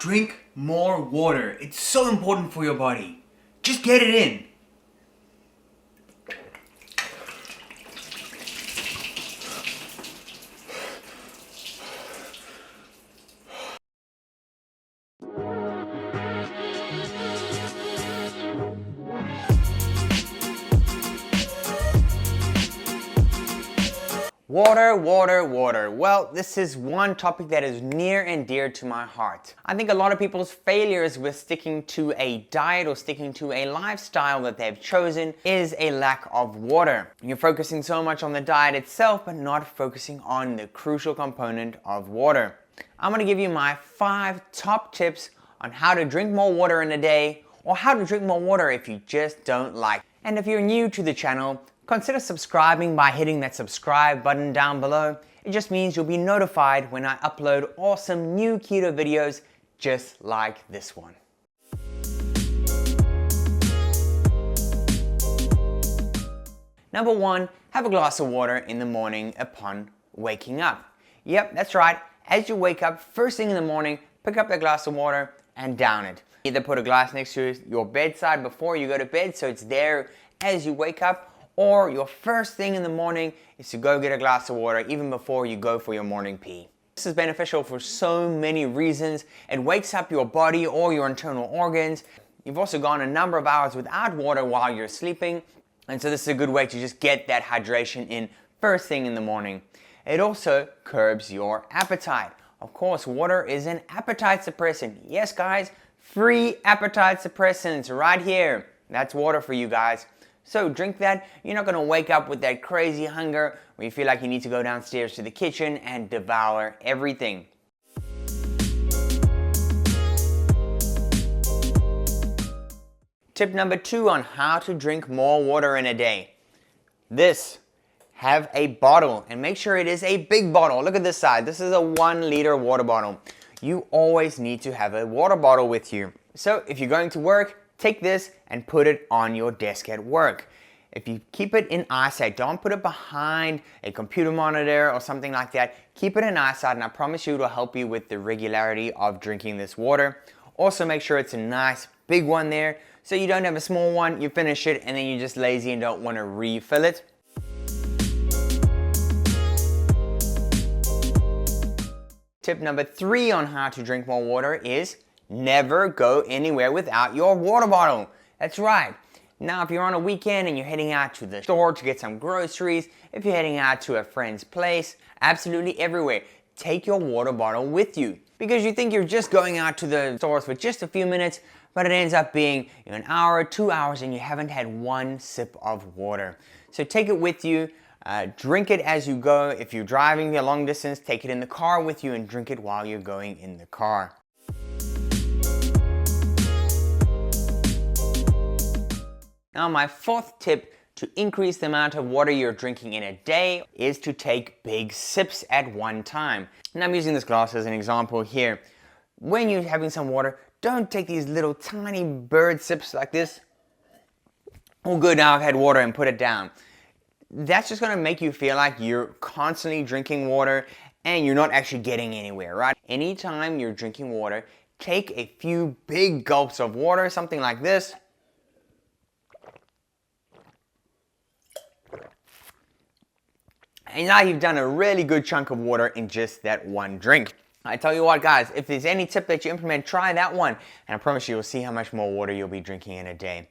Drink more water. It's so important for your body. Just get it in. Water, water, water. Well, this is one topic that is near and dear to my heart. I think a lot of people's failures with sticking to a diet or sticking to a lifestyle that they've chosen is a lack of water. You're focusing so much on the diet itself, but not focusing on the crucial component of water. I'm gonna give you my 5 top tips on how to drink more water in a day, or how to drink more water if you just don't like. And if you're new to the channel, consider subscribing by hitting that subscribe button down below. It just means you'll be notified when I upload awesome new keto videos just like this one. Number 1, have a glass of water in the morning upon waking up. Yep, that's right. As you wake up first thing in the morning, pick up that glass of water and down it. Either put a glass next to your bedside before you go to bed so it's there as you wake up, or your first thing in the morning is to go get a glass of water even before you go for your morning pee. This is beneficial for so many reasons. It wakes up your body or your internal organs. You've also gone a number of hours without water while you're sleeping, and so this is a good way to just get that hydration in first thing in the morning. It also curbs your appetite. Of course, water is an appetite suppressant. Yes guys, free appetite suppressants right here. That's water for you guys. So drink that. You're not going to wake up with that crazy hunger where you feel like you need to go downstairs to the kitchen and devour everything. Tip number 2 on how to drink more water in a day. Have a bottle, and make sure it is a big bottle. Look at this side. This is a 1-liter water bottle. You always need to have a water bottle with you. So if you're going to work, take this and put it on your desk at work. If you keep it in eyesight, don't put it behind a computer monitor or something like that. Keep it in eyesight, and I promise you it'll help you with the regularity of drinking this water. Also make sure it's a nice big one there, so you don't have a small one, you finish it, and then you're just lazy and don't want to refill it. Tip number 3 on how to drink more water is never go anywhere without your water bottle. That's right. Now, if you're on a weekend and you're heading out to the store to get some groceries, if you're heading out to a friend's place, absolutely everywhere, take your water bottle with you. Because you think you're just going out to the stores for just a few minutes, but it ends up being an hour, 2 hours, and you haven't had one sip of water. So take it with you. Drink it as you go. If you're driving a long distance, take it in the car with you and drink it while you're going in the car. Now, my 4th tip to increase the amount of water you're drinking in a day is to take big sips at one time. And I'm using this glass as an example here. When you're having some water, don't take these little tiny bird sips like this. Oh good, now I've had water, and put it down. That's just going to make you feel like you're constantly drinking water and you're not actually getting anywhere, right? Anytime you're drinking water, take a few big gulps of water, something like this. And now you've done a really good chunk of water in just that one drink. I tell you what guys, if there's any tip that you implement, try that one. And I promise you'll see how much more water you'll be drinking in a day.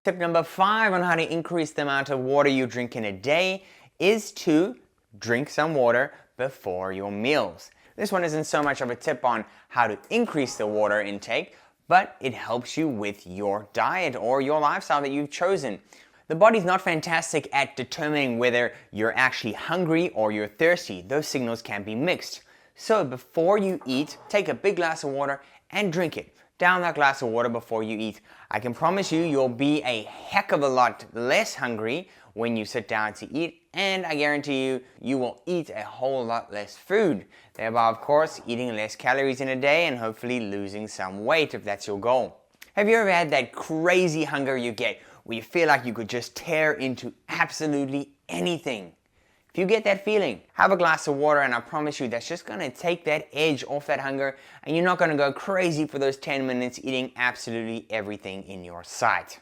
Tip number 5 on how to increase the amount of water you drink in a day is to drink some water before your meals. This one isn't so much of a tip on how to increase the water intake, but it helps you with your diet or your lifestyle that you've chosen. The body's not fantastic at determining whether you're actually hungry or you're thirsty. Those signals can be mixed. So before you eat, take a big glass of water and drink it. Down that glass of water before you eat. I can promise you, you'll be a heck of a lot less hungry when you sit down to eat, and I guarantee you, you will eat a whole lot less food. Thereby, of course, eating less calories in a day and hopefully losing some weight if that's your goal. Have you ever had that crazy hunger you get where you feel like you could just tear into absolutely anything? If you get that feeling, have a glass of water, and I promise you that's just gonna take that edge off that hunger, and you're not gonna go crazy for those 10 minutes eating absolutely everything in your sight.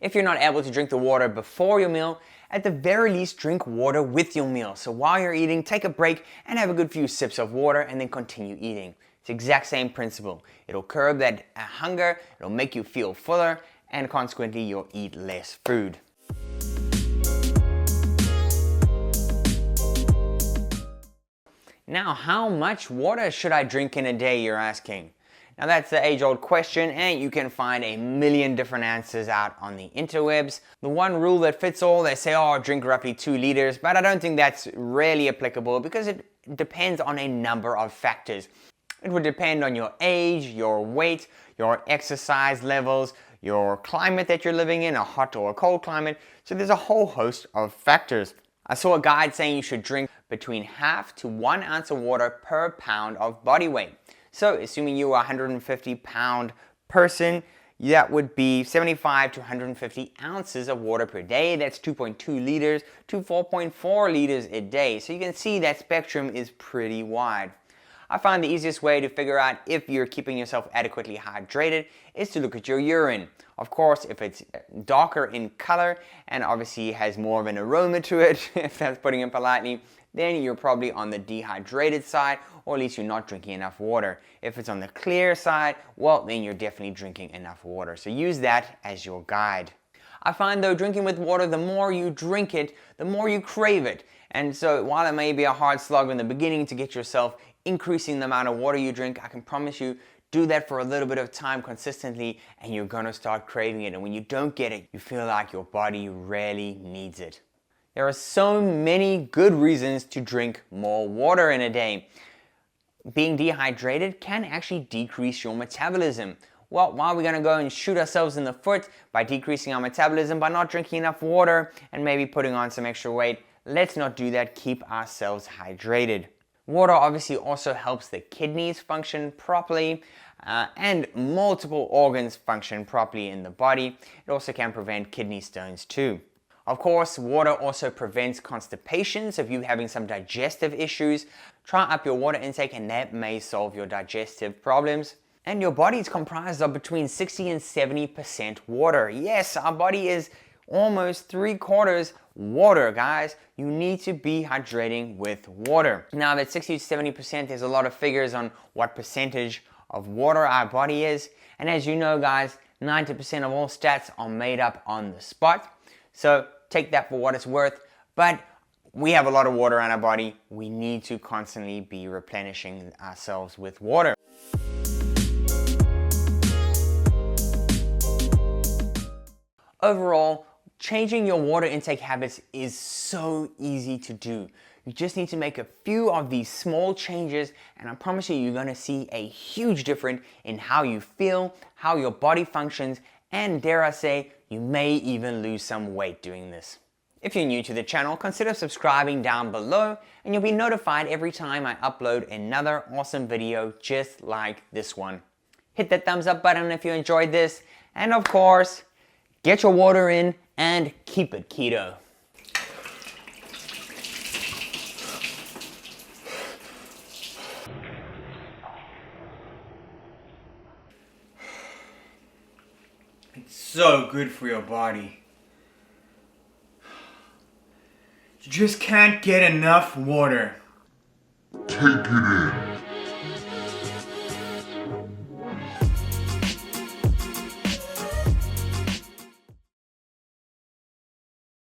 If you're not able to drink the water before your meal, at the very least drink water with your meal. So while you're eating, take a break and have a good few sips of water and then continue eating. It's the exact same principle. It'll curb that hunger, it'll make you feel fuller, and consequently you'll eat less food. Now, how much water should I drink in a day, you're asking? Now that's the age-old question, and you can find a million different answers out on the interwebs. The one rule that fits all, they say, oh, drink roughly 2 liters, but I don't think that's really applicable because it depends on a number of factors. It would depend on your age, your weight, your exercise levels, your climate that you're living in, a hot or a cold climate. So there's a whole host of factors. I saw a guide saying you should drink between half to 1 ounce of water per pound of body weight. So assuming you are a 150-pound person, that would be 75 to 150 ounces of water per day. That's 2.2 liters to 4.4 liters a day. So you can see that spectrum is pretty wide. I find the easiest way to figure out if you're keeping yourself adequately hydrated is to look at your urine. Of course, if it's darker in color and obviously has more of an aroma to it, if that's putting it politely, then you're probably on the dehydrated side, or at least you're not drinking enough water. If it's on the clear side, well, then you're definitely drinking enough water. So use that as your guide. I find though, drinking with water, the more you drink it, the more you crave it. And so while it may be a hard slog in the beginning to get yourself increasing the amount of water you drink, I can promise you, do that for a little bit of time consistently and you're gonna start craving it. And when you don't get it, you feel like your body really needs it. There are so many good reasons to drink more water in a day. Being dehydrated can actually decrease your metabolism. Well, why are we gonna go and shoot ourselves in the foot by decreasing our metabolism by not drinking enough water and maybe putting on some extra weight? Let's not do that, keep ourselves hydrated. Water obviously also helps the kidneys function properly and multiple organs function properly in the body. It also can prevent kidney stones too. Of course, water also prevents constipation, so if you're having some digestive issues, try up your water intake and that may solve your digestive problems. And your body is comprised of between 60 and 70% water. Yes, our body is almost 3/4 water, guys. You need to be hydrating with water. Now that 60 to 70%, there's a lot of figures on what percentage of water our body is. And as you know, guys, 90% of all stats are made up on the spot. So take that for what it's worth. But we have a lot of water in our body. We need to constantly be replenishing ourselves with water. Overall, changing your water intake habits is so easy to do. You just need to make a few of these small changes and I promise you're gonna see a huge difference in how you feel, how your body functions, and dare I say, you may even lose some weight doing this. If you're new to the channel, consider subscribing down below and you'll be notified every time I upload another awesome video just like this one. Hit that thumbs up button if you enjoyed this, and of course, get your water in and keep it keto. It's so good for your body. You just can't get enough water. Take it in.